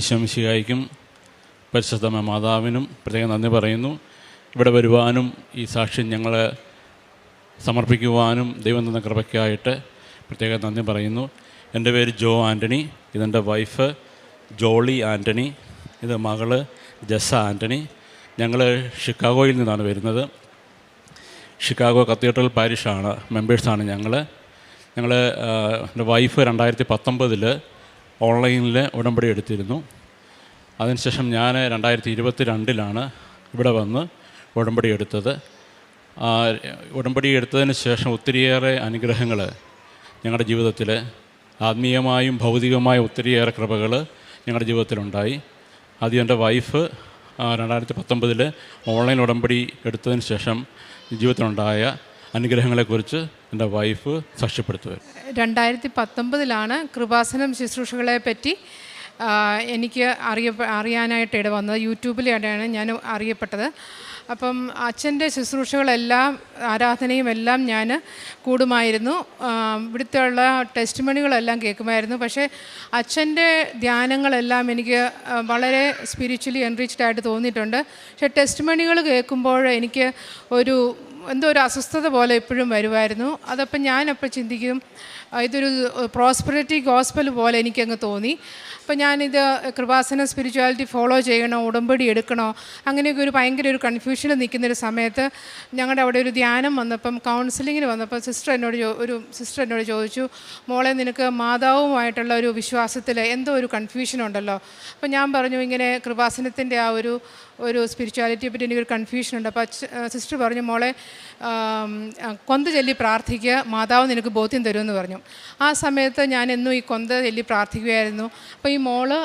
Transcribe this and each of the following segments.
ഈശോമിശിഹായ്ക്കും പരിശുദ്ധമായ മാതാവിനും പ്രത്യേകം നന്ദി പറയുന്നു. ഇവിടെ വരുവാനും ഈ സാക്ഷ്യം ഞങ്ങളെ സമർപ്പിക്കുവാനും ദൈവം തന്ന കൃപയ്ക്കായിട്ട് പ്രത്യേകം നന്ദി പറയുന്നു. എൻ്റെ പേര് ജോ ആൻ്റണി, ഇതെൻ്റെ വൈഫ് ജോളി ആൻ്റണി, ഇത് മകള് ജെസ്സ ആൻ്റണി. ഞങ്ങൾ ഷിക്കാഗോയിൽ നിന്നാണ് വരുന്നത്. ഷിക്കാഗോ കത്തീഡ്രൽ പാരിഷാണ് മെമ്പേഴ്സാണ് ഞങ്ങൾ. എൻ്റെ വൈഫ് 2019 ഓൺലൈനിൽ ഉടമ്പടി എടുത്തിരുന്നു. അതിനുശേഷം ഞാൻ 2022 ഇവിടെ വന്ന് ഉടമ്പടി എടുത്തത്. ഉടമ്പടി എടുത്തതിന് ശേഷം ഒത്തിരിയേറെ അനുഗ്രഹങ്ങൾ ഞങ്ങളുടെ ജീവിതത്തിൽ, ആത്മീയമായും ഭൗതികമായും ഒത്തിരിയേറെ കൃപകൾ ഞങ്ങളുടെ ജീവിതത്തിലുണ്ടായി. ആദ്യം എൻ്റെ വൈഫ് 2019 ഓൺലൈൻ ഉടമ്പടി എടുത്തതിന് ശേഷം ജീവിതത്തിലുണ്ടായ അനുഗ്രഹങ്ങളെക്കുറിച്ച് എൻ്റെ വൈഫ് സാക്ഷ്യപ്പെടുത്തുക. 2019 കൃപാസനം ശുശ്രൂഷകളെ പറ്റി എനിക്ക് അറിയാനായിട്ട് ഇടവന്നത്. യൂട്യൂബിലാണ് ഞാൻ അറിയപ്പെട്ടത്. അപ്പം അച്ഛൻ്റെ ശുശ്രൂഷകളെല്ലാം, ആരാധനയും എല്ലാം ഞാൻ കൂടുമായിരുന്നു. ഇവിടുത്തെ ഉള്ള ടെസ്റ്റ് മണികളെല്ലാം കേൾക്കുമായിരുന്നു. പക്ഷേ അച്ഛൻ്റെ ധ്യാനങ്ങളെല്ലാം എനിക്ക് വളരെ സ്പിരിച്വലി എൻറിച്ച്ഡ് ആയിട്ട് തോന്നിയിട്ടുണ്ട്. പക്ഷേ ടെസ്റ്റ് മണികൾ കേൾക്കുമ്പോൾ എനിക്ക് എന്തോ ഒരു അസ്വസ്ഥത പോലെ എപ്പോഴും വരുമായിരുന്നു. അതപ്പം ഞാനപ്പോൾ ചിന്തിക്കും, ഇതൊരു പ്രോസ്പെറിറ്റി ഗോസ്പൽ പോലെ എനിക്കങ്ങ് തോന്നി. അപ്പോൾ ഞാനിത് കൃപാസന സ്പിരിച്വാലിറ്റി ഫോളോ ചെയ്യണോ, ഉടമ്പടി എടുക്കണോ, അങ്ങനെയൊക്കെ ഭയങ്കര ഒരു കൺഫ്യൂഷനിൽ നിൽക്കുന്നൊരു സമയത്ത് ഞങ്ങളുടെ അവിടെ ഒരു ധ്യാനം വന്നപ്പം, കൗൺസിലിങ്ങിന് വന്നപ്പോൾ സിസ്റ്റർ എന്നോട് ചോദിച്ചു, മോളെ നിനക്ക് മാതാവുമായിട്ടുള്ള ഒരു വിശ്വാസത്തിൽ എന്തോ ഒരു കൺഫ്യൂഷൻ ഉണ്ടല്ലോ. അപ്പോൾ ഞാൻ പറഞ്ഞു, ഇങ്ങനെ കൃപാസനത്തിൻ്റെ ആ ഒരു സ്പിരിച്വാലിറ്റിയെ പറ്റി എനിക്കൊരു കൺഫ്യൂഷനുണ്ട്. അപ്പോൾ സിസ്റ്റർ പറഞ്ഞു, മോളെ കൊന്ത ചൊല്ലി പ്രാർത്ഥിക്കുക, മാതാവ് നിനക്ക് ബോധ്യം തരുമെന്ന് പറഞ്ഞു. ആ സമയത്ത് ഞാൻ എന്നും ഈ കൊന്ത ചൊല്ലി പ്രാർത്ഥിക്കുമായിരുന്നു. അപ്പോൾ ഈ മോള്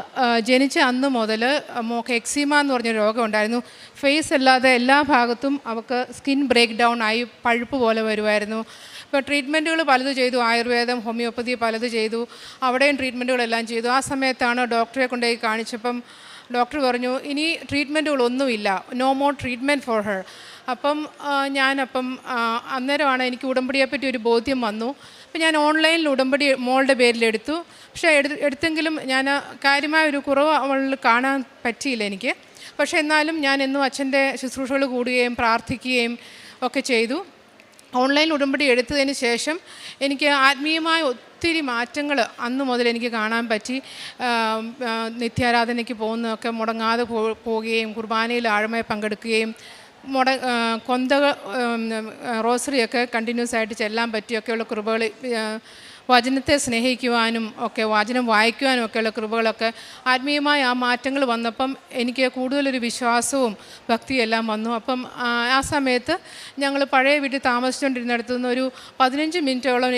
ജനിച്ച അന്ന് മുതൽ മോൾക്ക് എക്സീമ എന്ന് പറഞ്ഞ രോഗം ഉണ്ടായിരുന്നു. ഫേസ് അല്ലാതെ എല്ലാ ഭാഗത്തും അവൾക്ക് സ്കിൻ ബ്രേക്ക് ഡൗൺ ആയി പഴുപ്പ് പോലെ വരുമായിരുന്നു. ഇപ്പോൾ ട്രീറ്റ്മെൻറ്റുകൾ പലത് ചെയ്തു, ആയുർവേദം, ഹോമിയോപ്പതി പലത് ചെയ്തു. അവിടെയും ട്രീറ്റ്മെൻറ്റുകളെല്ലാം ചെയ്തു. ആ സമയത്താണ് ഡോക്ടറെ കൊണ്ടുപോയി കാണിച്ചപ്പം ഡോക്ടർ പറഞ്ഞു, ഇനി ട്രീറ്റ്മെൻറ്റുകളൊന്നുമില്ല, no more treatment for her. അപ്പം അന്നേരമാണ് എനിക്ക് ഉടമ്പടിയെപ്പറ്റി ഒരു ബോധ്യം വന്നു. അപ്പം ഞാൻ ഓൺലൈനിൽ ഉടമ്പടി മോളുടെ പേരിലെടുത്തു. പക്ഷേ എടുത്തെങ്കിലും ഞാൻ കാര്യമായ ഒരു കുറവ് അവളിൽ കാണാൻ പറ്റിയില്ല എനിക്ക്. പക്ഷേ എന്നാലും ഞാൻ എന്നും അച്ഛൻ്റെ ശുശ്രൂഷകൾ കൂടുകയും പ്രാർത്ഥിക്കുകയും ഒക്കെ ചെയ്തു. ഓൺലൈൻ ഉടമ്പടി എടുത്തതിന് ശേഷം എനിക്ക് ആത്മീയമായ ഒത്തിരി മാറ്റങ്ങൾ അന്ന് മുതൽ എനിക്ക് കാണാൻ പറ്റി. നിത്യാരാധനയ്ക്ക് പോകുന്നതൊക്കെ മുടങ്ങാതെ പോവുകയും കുർബാനയിൽ ആഴമായി പങ്കെടുക്കുകയും റോസറിയൊക്കെ കണ്ടിന്യൂസ് ആയിട്ട് ചെല്ലാൻ പറ്റിയൊക്കെയുള്ള കൃപകൾ, വചനത്തെ സ്നേഹിക്കുവാനും ഒക്കെ വചനം വായിക്കുവാനും ഒക്കെയുള്ള കൃപകളൊക്കെ ആത്മീയമായ ആ മാറ്റങ്ങൾ വന്നപ്പം എനിക്ക് കൂടുതലൊരു വിശ്വാസവും ഭക്തിയെല്ലാം വന്നു. അപ്പം ആ സമയത്ത് ഞങ്ങൾ പഴയ വീട്ടിൽ താമസിച്ചുകൊണ്ടിരുന്നിടത്തു നിന്ന് ഒരു 15 മിനിറ്റോളം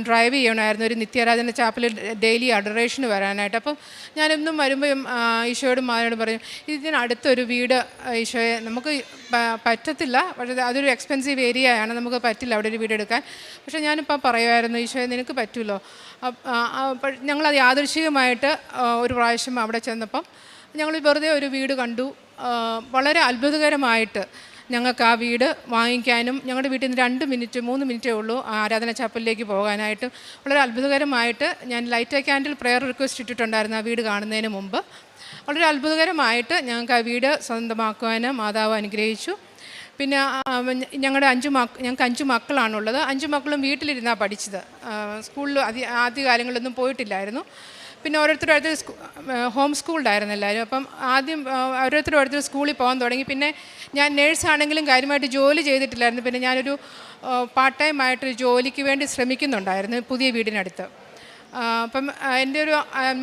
ഡ്രൈവ് ചെയ്യണമായിരുന്നു ഒരു നിത്യാരാധന ചാപ്പലിൽ ഡെയിലി അഡറേഷന് വരാനായിട്ട്. അപ്പം ഞാനെന്നും വരുമ്പോൾ ഈശോയോടും മാനോടും പറയും, ഇതിനടുത്തൊരു വീട് ഈശോയെ നമുക്ക് പറ്റത്തില്ല, പക്ഷേ അതൊരു എക്സ്പെൻസീവ് ഏരിയയാണ്, നമുക്ക് പറ്റില്ല അവിടെ ഒരു വീട് എടുക്കാൻ. പക്ഷേ ഞാനിപ്പോൾ പറയുമായിരുന്നു, ഈശോയെ നിനക്ക് പറ്റുമല്ലോ. ഞങ്ങളത് യാദൃശ്ചികമായിട്ട് ഒരു പ്രാവശ്യം അവിടെ ചെന്നപ്പം ഞങ്ങൾ വെറുതെ ഒരു വീട് കണ്ടു. വളരെ അത്ഭുതകരമായിട്ട് ഞങ്ങൾക്ക് ആ വീട് വാങ്ങിക്കാനും ഞങ്ങളുടെ വീട്ടിൽ നിന്ന് 3 മിനിറ്റേ ഉള്ളൂ ആരാധന ചാപ്പലിലേക്ക് പോകാനായിട്ട്. വളരെ അത്ഭുതകരമായിട്ട് ഞാൻ ലൈറ്റ് ക്യാൻഡിൽ പ്രെയർ റിക്വസ്റ്റ് ഇട്ടിട്ടുണ്ടായിരുന്നു ആ വീട് കാണുന്നതിന് മുമ്പ്. വളരെ അത്ഭുതകരമായിട്ട് ഞങ്ങൾക്ക് ആ വീട് സ്വന്തമാക്കുവാൻ മാതാവ് അനുഗ്രഹിച്ചു. പിന്നെ ഞങ്ങൾക്ക് 5 മക്കളാണുള്ളത്. 5 മക്കളും വീട്ടിലിരുന്നാണ് പഠിച്ചത്. സ്കൂളിൽ ആദ്യകാലങ്ങളിലൊന്നും പോയിട്ടില്ലായിരുന്നു. പിന്നെ ഓരോരുത്തർ ഹോം സ്കൂൾഡായിരുന്നു എല്ലാവരും. അപ്പം ആദ്യം ഓരോരുത്തർ സ്കൂളിൽ പോകാൻ തുടങ്ങി. പിന്നെ ഞാൻ നേഴ്സാണെങ്കിലും കാര്യമായിട്ട് ജോലി ചെയ്തിട്ടില്ലായിരുന്നു. പിന്നെ ഞാനൊരു പാർട്ട് ടൈം ആയിട്ടൊരു ജോലിക്ക് വേണ്ടി ശ്രമിക്കുന്നുണ്ടായിരുന്നു പുതിയ വീടിനടുത്ത്. അപ്പം എൻ്റെ ഒരു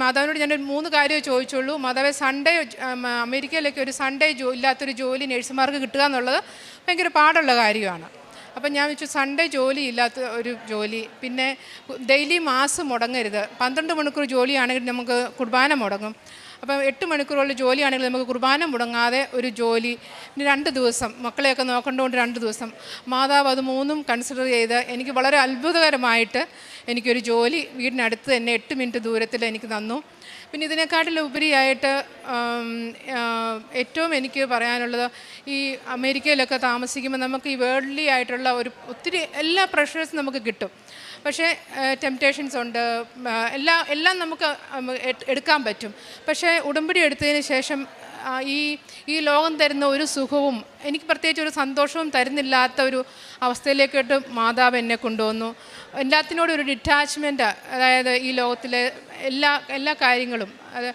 മാതാവിനോട് ഞാനൊരു 3 കാര്യമേ ചോദിച്ചുള്ളൂ. മാതാവെ, സൺഡേ അമേരിക്കയിലൊക്കെ ഒരു സൺഡേ ഇല്ലാത്തൊരു ജോലി നേഴ്സുമാർക്ക് കിട്ടുക എന്നുള്ളത് ഭയങ്കര പാടുള്ള കാര്യമാണ്. അപ്പം ഞാൻ വെച്ചു സൺഡേ ജോലി ഇല്ലാത്ത ഒരു ജോലി, പിന്നെ ഡെയിലി മാസം മുടങ്ങരുത്. 12 മണിക്കൂർ ജോലിയാണെങ്കിൽ നമുക്ക് കുർബാന മുടങ്ങും. അപ്പം 8 മണിക്കൂറുള്ള ജോലിയാണെങ്കിൽ നമുക്ക് കുർബാന മുടങ്ങാതെ ഒരു ജോലി, പിന്നെ 2 ദിവസം മക്കളെയൊക്കെ നോക്കേണ്ടതുകൊണ്ട് 2 ദിവസം. മാതാവ് അത് 3ഉം കൺസിഡർ ചെയ്ത് എനിക്ക് വളരെ അത്ഭുതകരമായിട്ട് എനിക്കൊരു ജോലി വീടിനടുത്ത് തന്നെ 8 മിനിറ്റ് ദൂരത്തിൽ എനിക്ക് തന്നു. പിന്നെ ഇതിനെക്കാട്ടിലുപരിയായിട്ട് ഏറ്റവും എനിക്ക് പറയാനുള്ളത്, ഈ അമേരിക്കയിലൊക്കെ താമസിക്കുമ്പോൾ നമുക്ക് ഈ വേൾഡ്ലി ആയിട്ടുള്ള ഒത്തിരി എല്ലാ പ്രഷേഴ്സും നമുക്ക് കിട്ടും. പക്ഷേ ടെംപ്റ്റേഷൻസ് ഉണ്ട്, എല്ലാം നമുക്ക് എടുക്കാൻ പറ്റും. പക്ഷേ പക്ഷേ ഉടമ്പടി എടുത്തതിന് ശേഷം ഈ ലോകം തരുന്ന ഒരു സുഖവും എനിക്ക് പ്രത്യേകിച്ച് ഒരു സന്തോഷവും തരുന്നില്ലാത്ത ഒരു അവസ്ഥയിലേക്കിട്ട് മാതാവ് എന്നെ കൊണ്ടുവന്നു. എല്ലാത്തിനോടും ഒരു ഡിറ്റാച്ച്മെൻറ്റ്, അതായത് ഈ ലോകത്തിലെ എല്ലാ കാര്യങ്ങളും, അത്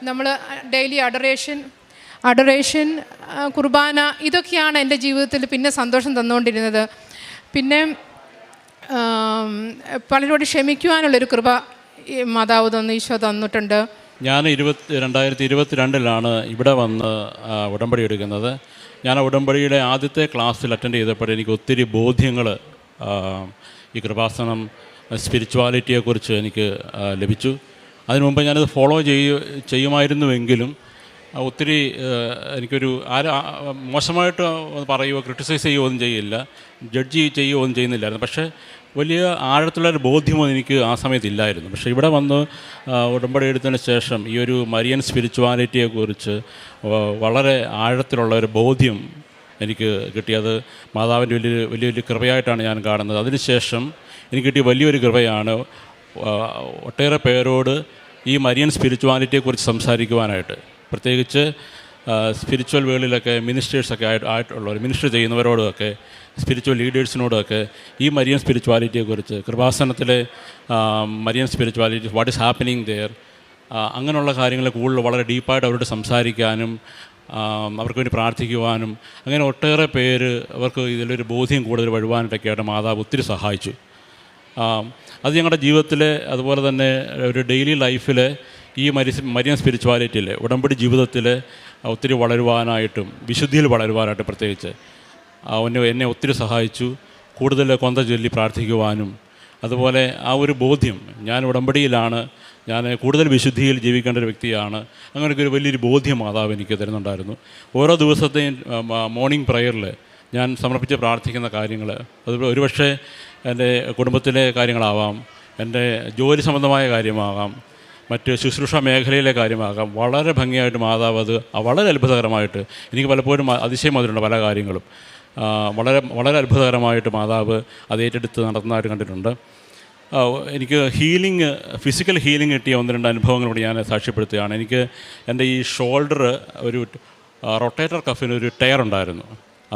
നമ്മൾ ഡെയിലി അഡറേഷൻ, കുർബാന, ഇതൊക്കെയാണ് എൻ്റെ ജീവിതത്തിൽ പിന്നെ സന്തോഷം തന്നുകൊണ്ടിരുന്നത്. പിന്നെ പലരോട് ക്ഷമിക്കുവാനുള്ളൊരു കൃപ മാതാവ് തന്നു, ഈശോ തന്നിട്ടുണ്ട്. ഞാൻ 2022 ഇവിടെ വന്ന് ഉടമ്പടി എടുക്കുന്നത്. ഞാൻ ഉടമ്പടിയുടെ ആദ്യത്തെ ക്ലാസ്സിൽ അറ്റൻഡ് ചെയ്തപ്പോൾ എനിക്ക് ഒത്തിരി ബോധ്യങ്ങൾ ഈ കൃപാസനം സ്പിരിച്വാലിറ്റിയെക്കുറിച്ച് എനിക്ക് ലഭിച്ചു. അതിനു മുമ്പ് ഞാനത് ഫോളോ ചെയ്യുമായിരുന്നുവെങ്കിലും ഒത്തിരി എനിക്കൊരു മോശമായിട്ട് പറയുകയോ ക്രിട്ടിസൈസ് ചെയ്യുകയോ ഒന്നും ചെയ്യില്ല, ജഡ്ജ് ചെയ്യുകയോ ഒന്നും ചെയ്യുന്നില്ലായിരുന്നു. പക്ഷേ വലിയ ആഴത്തിലുള്ളൊരു ബോധ്യമൊന്നും എനിക്ക് ആ സമയത്തില്ലായിരുന്നു. പക്ഷേ ഇവിടെ വന്ന് ഉടമ്പടി എടുത്തതിന് ശേഷം ഈ ഒരു മരിയൻ സ്പിരിച്വാലിറ്റിയെക്കുറിച്ച് വളരെ ആഴത്തിലുള്ള ഒരു ബോധ്യം എനിക്ക് കിട്ടിയത് മാതാവിൻ്റെ വലിയൊരു കൃപയായിട്ടാണ് ഞാൻ കാണുന്നത്. അതിനുശേഷം എനിക്ക് കിട്ടിയ വലിയൊരു കൃപയാണ് ഒട്ടേറെ പേരോട് ഈ മരിയൻ സ്പിരിച്വാലിറ്റിയെക്കുറിച്ച് സംസാരിക്കുവാനായിട്ട്, പ്രത്യേകിച്ച് സ്പിരിച്വൽ വേൾഡിലൊക്കെ മിനിസ്റ്റേഴ്സൊക്കെ ആയിട്ടുള്ളവർ, മിനിസ്റ്റർ ചെയ്യുന്നവരോടൊക്കെ, സ്പിരിച്വൽ ലീഡേഴ്സിനോടൊക്കെ ഈ മരിയൻ സ്പിരിച്വാലിറ്റിയെക്കുറിച്ച്, കൃപാസനത്തിലെ Marian spirituality, what is happening there, അങ്ങനെയുള്ള കാര്യങ്ങൾ കൂടുതൽ വളരെ ഡീപ്പായിട്ട് അവരോട് സംസാരിക്കാനും അവർക്ക് വേണ്ടി പ്രാർത്ഥിക്കുവാനും അങ്ങനെ ഒട്ടേറെ പേര് അവർക്ക് ഇതിലൊരു ബോധ്യം കൂടുതൽ വരുവാനായിട്ടൊക്കെയായിട്ട് മാതാവ് ഒത്തിരി സഹായിച്ചു. അത് ഞങ്ങളുടെ ജീവിതത്തിൽ, അതുപോലെ തന്നെ ഒരു ഡെയിലി ലൈഫിൽ ഈ മരിയൻ സ്പിരിച്വാലിറ്റിയിൽ, ഉടമ്പടി ജീവിതത്തിൽ ഒത്തിരി വളരുവാനായിട്ടും വിശുദ്ധിയിൽ വളരുവാനായിട്ടും പ്രത്യേകിച്ച് എന്നെ ഒത്തിരി സഹായിച്ചു. കൂടുതൽ കൊന്ത ചൊല്ലി പ്രാർത്ഥിക്കുവാനും, അതുപോലെ ആ ഒരു ബോധ്യം, ഞാൻ ഉടമ്പടിയിലാണ്, ഞാൻ കൂടുതൽ വിശുദ്ധിയിൽ ജീവിക്കേണ്ട ഒരു വ്യക്തിയാണ്, അങ്ങനെയൊക്കെ ഒരു വലിയൊരു ബോധ്യം മാതാവ് എനിക്ക് തരുന്നുണ്ടായിരുന്നു. ഓരോ ദിവസത്തെയും മോർണിംഗ് പ്രയറിൽ ഞാൻ സമർപ്പിച്ച് പ്രാർത്ഥിക്കുന്ന കാര്യങ്ങൾ, അതുപോലെ ഒരുപക്ഷെ എൻ്റെ കുടുംബത്തിലെ കാര്യങ്ങളാവാം, എൻ്റെ ജോലി സംബന്ധമായ കാര്യമാകാം, മറ്റ് ശുശ്രൂഷ മേഖലയിലെ കാര്യമാകാം, വളരെ ഭംഗിയായിട്ട് മാതാവ് അത് വളരെ അത്ഭുതകരമായിട്ട്, എനിക്ക് പലപ്പോഴും അതിശയം വന്നിട്ടുണ്ട് പല കാര്യങ്ങളും, വളരെ വളരെ അത്ഭുതകരമായിട്ട് മാതാവ് അത് ഏറ്റെടുത്ത് നടത്തുന്നതായിട്ട് കണ്ടിട്ടുണ്ട്. എനിക്ക് ഫിസിക്കൽ ഹീലിംഗ് കിട്ടിയ 1-2 അനുഭവങ്ങളോട് ഞാൻ സാക്ഷ്യപ്പെടുത്തുകയാണ്. എനിക്ക് എൻ്റെ ഈ ഷോൾഡർ, ഒരു റൊട്ടേറ്റർ കഫിന് ഒരു ടയർ ഉണ്ടായിരുന്നു.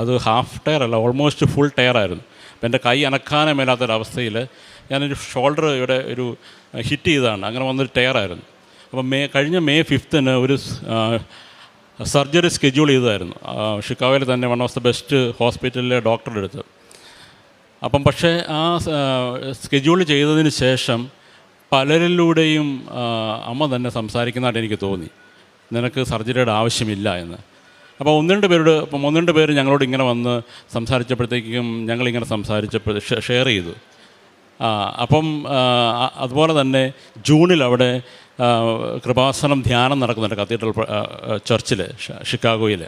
അത് ഹാഫ് ടയർ അല്ല, ഓൾമോസ്റ്റ് ഫുൾ ടയറായിരുന്നു. അപ്പം എൻ്റെ കൈ അനക്കാനേ മേലാത്തൊരവസ്ഥയിൽ ഞാനൊരു ഷോൾഡർ ഇവിടെ ഒരു ഹിറ്റ് ചെയ്തതാണ്. അങ്ങനെ വന്നൊരു ടയറായിരുന്നു. അപ്പം കഴിഞ്ഞ May 5 ഒരു സർജറി സ്കെഡ്യൂൾ ചെയ്തതായിരുന്നു. ഷിക്കാഗോയിൽ തന്നെ വൺ ഓഫ് ദ ബെസ്റ്റ് ഹോസ്പിറ്റലിലെ ഡോക്ടറുടെ അടുത്ത്. അപ്പം പക്ഷേ ആ സ്കെഡ്യൂൾ ചെയ്തതിന് ശേഷം പലരിലൂടെയും അമ്മ തന്നെ സംസാരിക്കുന്നതായിട്ട് എനിക്ക് തോന്നി, നിനക്ക് സർജറിയുടെ ആവശ്യമില്ല എന്ന്. അപ്പോൾ 1-2 പേര് ഞങ്ങളോട് ഇങ്ങനെ വന്ന് സംസാരിച്ചപ്പോഴത്തേക്കും ഞങ്ങളിങ്ങനെ സംസാരിച്ചപ്പോൾ ഷെയർ ചെയ്തു. അപ്പം അതുപോലെ തന്നെ ജൂണിൽ അവിടെ കൃപാസനം ധ്യാനം നടക്കുന്നുണ്ട് കത്തീഡ്രൽ ചർച്ചിൽ ഷിക്കാഗോയിൽ.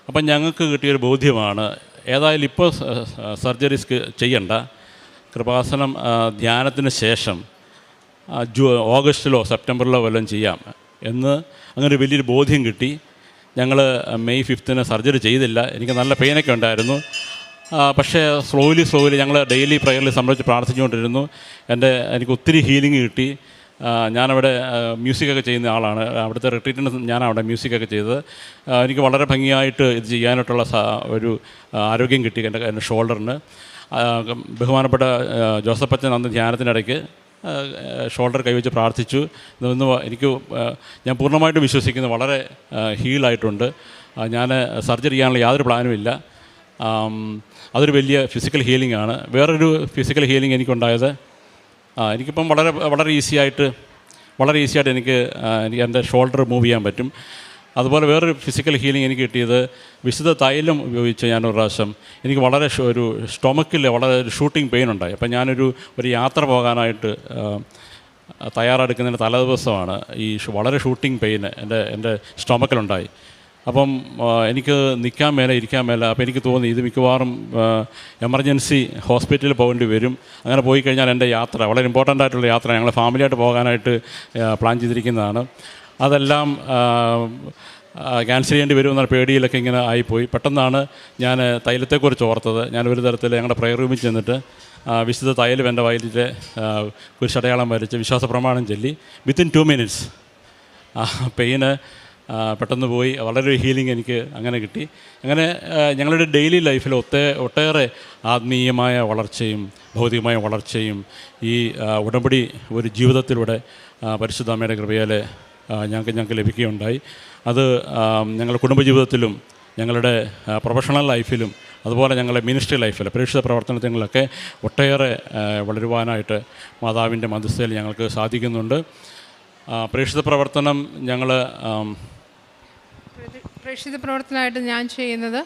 അപ്പം ഞങ്ങൾക്ക് കിട്ടിയൊരു ബോധ്യമാണ്, ഏതായാലും ഇപ്പോൾ സർജറീസ് ചെയ്യണ്ട, കൃപാസനം ധ്യാനത്തിന് ശേഷം ഓഗസ്റ്റിലോ സെപ്റ്റംബറിലോ വല്ലതും ചെയ്യാം എന്ന് അങ്ങനെ ഒരു വലിയൊരു ബോധ്യം കിട്ടി. ഞങ്ങൾ May 5 സർജറി ചെയ്തില്ല. എനിക്ക് നല്ല പെയിനൊക്കെ ഉണ്ടായിരുന്നു. പക്ഷേ സ്ലോലി ഞങ്ങൾ ഡെയിലി പ്രയറിൽ സംബന്ധിച്ച് പ്രാർത്ഥിച്ചുകൊണ്ടിരുന്നു. എനിക്ക് ഒത്തിരി ഹീലിംഗ് കിട്ടി. ഞാനവിടെ മ്യൂസിക്കൊക്കെ ചെയ്യുന്ന ആളാണ്. അവിടുത്തെ റിട്രീറ്റിന് ഞാനവിടെ മ്യൂസിക്കൊക്കെ ചെയ്തത്. എനിക്ക് വളരെ ഭംഗിയായിട്ട് ഇത് ചെയ്യാനായിട്ടുള്ള ഒരു ആരോഗ്യം കിട്ടി എൻ്റെ ഷോൾഡറിന്. ബഹുമാനപ്പെട്ട ജോസഫ് അച്ഛൻ അന്ന് ധ്യാനത്തിനിടയ്ക്ക് ഷോൾഡർ കൈവച്ച് പ്രാർത്ഥിച്ചു. ഞാൻ പൂർണ്ണമായിട്ട് വിശ്വസിക്കുന്നു വളരെ ഹീലായിട്ടുണ്ട്. ഞാൻ സർജറി ചെയ്യാനുള്ള യാതൊരു പ്ലാനും ഇല്ല. അതൊരു വലിയ ഫിസിക്കൽ ഹീലിംഗ് ആണ്. വേറൊരു ഫിസിക്കൽ ഹീലിംഗ് എനിക്കുണ്ടായത്, എനിക്കിപ്പം വളരെ ഈസിയായിട്ട് എനിക്ക് എൻ്റെ ഷോൾഡർ മൂവ് ചെയ്യാൻ പറ്റും. അതുപോലെ വേറൊരു ഫിസിക്കൽ ഹീലിംഗ് എനിക്ക് കിട്ടിയത്, വിശുദ്ധ തൈലം ഉപയോഗിച്ച് ഞാനൊരു പ്രാവശ്യം എനിക്ക് വളരെ ഒരു സ്റ്റൊമക്കിൽ വളരെ ഒരു ഷൂട്ടിംഗ് പെയിൻ ഉണ്ടായി. അപ്പം ഞാനൊരു യാത്ര പോകാനായിട്ട് തയ്യാറെടുക്കുന്നതിന് തലേദിവസമാണ് ഈ വളരെ ഷൂട്ടിംഗ് പെയിൻ എൻ്റെ സ്റ്റൊമക്കിലുണ്ടായി. അപ്പം എനിക്ക് നിൽക്കാൻ മേല, ഇരിക്കാൻ മേല. അപ്പോൾ എനിക്ക് തോന്നി ഇത് മിക്കവാറും എമർജൻസി ഹോസ്പിറ്റലിൽ പോകേണ്ടി വരും. അങ്ങനെ പോയി കഴിഞ്ഞാൽ എൻ്റെ യാത്ര, വളരെ ഇമ്പോർട്ടൻ്റ് ആയിട്ടുള്ള യാത്ര, ഞങ്ങൾ ഫാമിലിയായിട്ട് പോകാനായിട്ട് പ്ലാൻ ചെയ്തിരിക്കുന്നതാണ്, അതെല്ലാം ക്യാൻസൽ ചെയ്യേണ്ടി വരുമെന്ന പേടിയിലൊക്കെ ഇങ്ങനെ ആയിപ്പോയി. പെട്ടെന്നാണ് ഞാൻ തൈലത്തെക്കുറിച്ച് ഓർത്തത്. ഞാൻ ഒരു തരത്തിൽ ഞങ്ങളുടെ പ്രയർ റൂമിൽ ചെന്നിട്ട് വിശുദ്ധ തൈലം എൻ്റെ വയലിലെ കുരിശടയാളം വരച്ച് വിശ്വാസ പ്രമാണം ചൊല്ലി വിത്തിൻ 2 minutes ആ പെയിന് പെട്ടെന്ന് പോയി. വളരെ ഹീലിംഗ് എനിക്ക് അങ്ങനെ കിട്ടി. അങ്ങനെ ഞങ്ങളുടെ ഡെയിലി ലൈഫിൽ ഒട്ടേറെ ആത്മീയമായ വളർച്ചയും ഭൗതികമായ വളർച്ചയും ഈ ഉടമ്പടി ഒരു ജീവിതത്തിലൂടെ പരിശുദ്ധ അമ്മയുടെ കൃപയാൽ ഞങ്ങൾക്ക് ലഭിക്കുകയുണ്ടായി. അത് ഞങ്ങളുടെ കുടുംബജീവിതത്തിലും ഞങ്ങളുടെ പ്രൊഫഷണൽ ലൈഫിലും അതുപോലെ ഞങ്ങളുടെ മിനിസ്ട്രി ലൈഫിൽ പ്രേക്ഷിത പ്രവർത്തനങ്ങളിലൊക്കെ ഒട്ടേറെ വളരുവാനായിട്ട് മാതാവിൻ്റെ മധ്യസ്ഥതയിൽ ഞങ്ങൾക്ക് സാധിക്കുന്നുണ്ട്. പ്രേക്ഷിത പ്രവർത്തനം ഞങ്ങൾ പ്രേക്ഷിത പ്രവർത്തനമായിട്ട് ഞാൻ ചെയ്യുന്നത്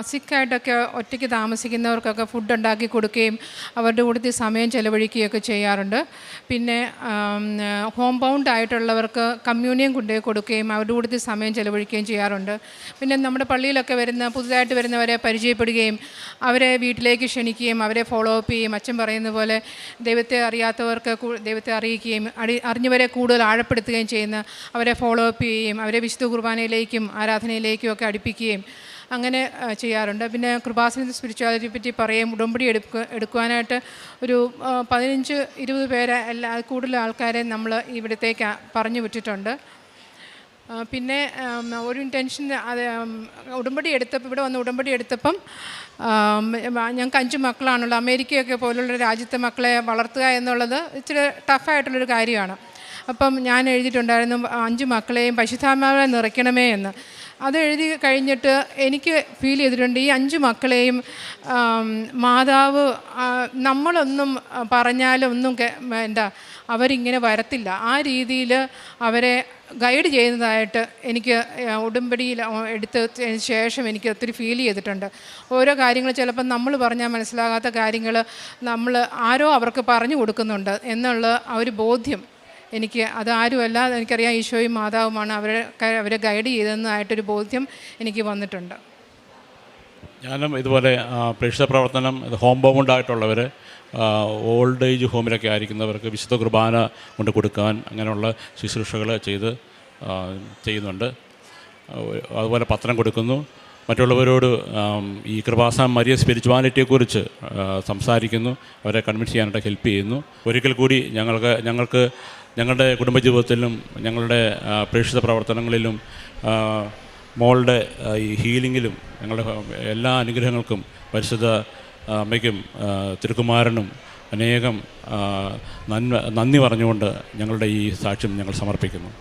സിക്കായിട്ടൊക്കെ ഒറ്റയ്ക്ക് താമസിക്കുന്നവർക്കൊക്കെ ഫുഡ് ഉണ്ടാക്കി കൊടുക്കുകയും അവരുടെ കൂട്ടത്തിൽ സമയം ചെലവഴിക്കുകയൊക്കെ ചെയ്യാറുണ്ട്. പിന്നെ ഹോം ബൗണ്ട് ആയിട്ടുള്ളവർക്ക് കമ്മ്യൂണിയൻ കൊണ്ടുപോയി കൊടുക്കുകയും അവരുടെ കൂട്ടത്തിൽ സമയം ചെലവഴിക്കുകയും ചെയ്യാറുണ്ട്. പിന്നെ നമ്മുടെ പള്ളിയിലൊക്കെ പുതുതായിട്ട് വരുന്നവരെ പരിചയപ്പെടുകയും അവരെ വീട്ടിലേക്ക് ക്ഷണിക്കുകയും അവരെ ഫോളോ അപ്പ് ചെയ്യുകയും അച്ഛൻ പറയുന്ന പോലെ ദൈവത്തെ അറിയാത്തവർക്ക് ദൈവത്തെ അറിയിക്കുകയും അറിഞ്ഞവരെ കൂടുതൽ ആഴപ്പെടുത്തുകയും ചെയ്യുന്ന അവരെ ഫോളോ അപ്പ് ചെയ്യുകയും അവരെ വിശുദ്ധ കുർബാനയിലേക്കും ആരാധനയിലേക്കും ഒക്കെ അടുപ്പിക്കുകയും അങ്ങനെ ചെയ്യാറുണ്ട്. പിന്നെ കൃപാസന സ്പിരിച്വാലിറ്റിയെ പറ്റി പറയുകയും ഉടമ്പടി എടുക്കുവാനായിട്ട് ഒരു 15-20 പേരെ കൂടുതൽ ആൾക്കാരെ നമ്മൾ ഇവിടത്തേക്ക് പറഞ്ഞു വിട്ടിട്ടുണ്ട്. പിന്നെ ഒരു ഇൻറ്റൻഷൻ അത് ഉടമ്പടി എടുത്തപ്പോൾ ഇവിടെ വന്ന് ഉടമ്പടി എടുത്തപ്പം ഞങ്ങൾക്ക് 5 മക്കളാണുള്ളത്. അമേരിക്കയൊക്കെ പോലുള്ള രാജ്യത്തെ മക്കളെ വളർത്തുക എന്നുള്ളത് ഇച്ചിരി ടഫായിട്ടുള്ളൊരു കാര്യമാണ്. അപ്പം ഞാൻ എഴുതിയിട്ടുണ്ടായിരുന്നു 5 മക്കളെയും പരിശുദ്ധാത്മാവിനെ നിറയ്ക്കണമേ എന്ന്. അത് എഴുതി കഴിഞ്ഞിട്ട് എനിക്ക് ഫീൽ ചെയ്തിട്ടുണ്ട് ഈ 5 മക്കളെയും മാതാവ് നമ്മളൊന്നും പറഞ്ഞാലൊന്നും അവരിങ്ങനെ വരത്തില്ല. ആ രീതിയിൽ അവരെ ഗൈഡ് ചെയ്യുന്നതായിട്ട് എനിക്ക് ഉടമ്പടിയിൽ എടുത്തതിന് ശേഷം എനിക്ക് ഒത്തിരി ഫീൽ ചെയ്തിട്ടുണ്ട്. ഓരോ കാര്യങ്ങൾ ചിലപ്പം നമ്മൾ പറഞ്ഞാൽ മനസ്സിലാകാത്ത കാര്യങ്ങൾ നമ്മൾ ആരോ അവർക്ക് പറഞ്ഞു കൊടുക്കുന്നുണ്ട് എന്നുള്ള ആ ഒരു ബോധ്യം എനിക്ക്, അതാരുമല്ല എനിക്കറിയാം ഈശോയും മാതാവുമാണ് അവരെ ഗൈഡ് ചെയ്തതെന്നായിട്ടൊരു ബോധ്യം എനിക്ക് വന്നിട്ടുണ്ട്. ഞാനും ഇതുപോലെ പ്രേക്ഷിത പ്രവർത്തനം ഹോം ബൗണ്ടായിട്ടുള്ളവർ ഓൾഡ് ഏജ് ഹോമിലൊക്കെ ആയിരിക്കുന്നവർക്ക് വിശുദ്ധ കുർബാന കൊണ്ട് കൊടുക്കാൻ അങ്ങനെയുള്ള ശുശ്രൂഷകൾ ചെയ്യുന്നുണ്ട്. അതുപോലെ പത്രം കൊടുക്കുന്നു. മറ്റുള്ളവരോട് ഈ കൃപാസന മരിയ സ്പിരിച്വാലിറ്റിയെക്കുറിച്ച് സംസാരിക്കുന്നു. അവരെ കൺവിൻസ് ചെയ്യാനായിട്ട് ഹെൽപ്പ് ചെയ്യുന്നു. ഒരിക്കൽ കൂടി ഞങ്ങൾക്ക് ഞങ്ങളുടെ കുടുംബജീവിതത്തിലും ഞങ്ങളുടെ പ്രേക്ഷിത പ്രവർത്തനങ്ങളിലും മോളുടെ ഈ ഹീലിങ്ങിലും ഞങ്ങളുടെ എല്ലാ അനുഗ്രഹങ്ങൾക്കും പരിശുദ്ധ അമ്മയ്ക്കും തിരുക്കുമാരനും അനേകം നന്ദി പറഞ്ഞുകൊണ്ട് ഞങ്ങളുടെ ഈ സാക്ഷ്യം ഞങ്ങൾ സമർപ്പിക്കുന്നു.